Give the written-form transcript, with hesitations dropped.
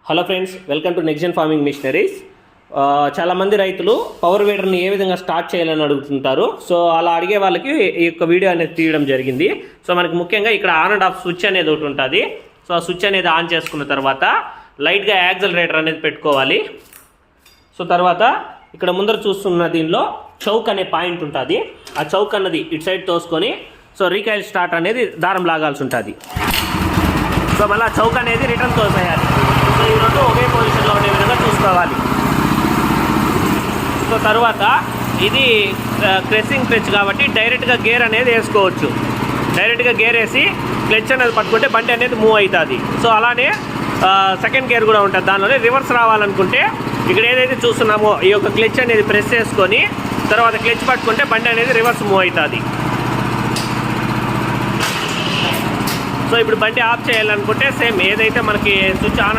Hello friends, welcome to next gen farming machineries. చాలామంది రైతులు power వీడర్ని ఏ విధంగా స్టార్ట్ చేయాలని అడుగుతుంటారు. సో అలా అడిగే వాళ్ళకి ఈ యొక్క వీడియో అనేది తీయడం జరిగింది. సో మనకి ముఖ్యంగా ఇక్కడ ఆన్ అండ్ ఆఫ్ స్విచ్ అనేది ఒకటి ఉంటుంది. సో ఆ స్విచ్ అనేది ఆన్ చేసుకున్న తర్వాత లైట్గా యాక్సిలరేటర్ అనేది పెట్టుకోవాలి. సో తర్వాత ఇక్కడ ముందర చూస్తున్న దీనిలో చౌక్ అనే పాయింట్ ఉంటుంది. ఆ చౌక్ అన్నది ఇటు సైడ్ తోసుకొని సో రీకాయిల్ స్టార్ట్ అనేది దారం లాగాల్సి ఉంటుంది. సో మళ్ళీ చౌక్ అనేది రిటర్న్ తోసేయాలి. సో ఈ రెండు ఒకే పొజిషన్లో ఉండే విధంగా చూసుకోవాలి. సో తర్వాత ఇది క్రెస్సింగ్ క్లచ్ కాబట్టి డైరెక్ట్గా గేర్ అనేది వేసుకోవచ్చు. డైరెక్ట్గా గేర్ వేసి క్లచ్ అనేది పట్టుకుంటే బండి అనేది మూవ్ అవుతుంది. సో అలానే సెకండ్ గేర్ కూడా ఉంటుంది. దానిలోనే రివర్స్ రావాలనుకుంటే ఇక్కడ ఏదైతే చూస్తున్నామో ఈ యొక్క క్లచ్ అనేది ప్రెస్ చేసుకొని తర్వాత క్లచ్ పట్టుకుంటే బండి అనేది రివర్స్ మూవ్ అవుతుంది. సో ఇప్పుడు బండి ఆఫ్ చేయాలనుకుంటే సేమ్ ఏదైతే మనకి స్విచ్ ఆన్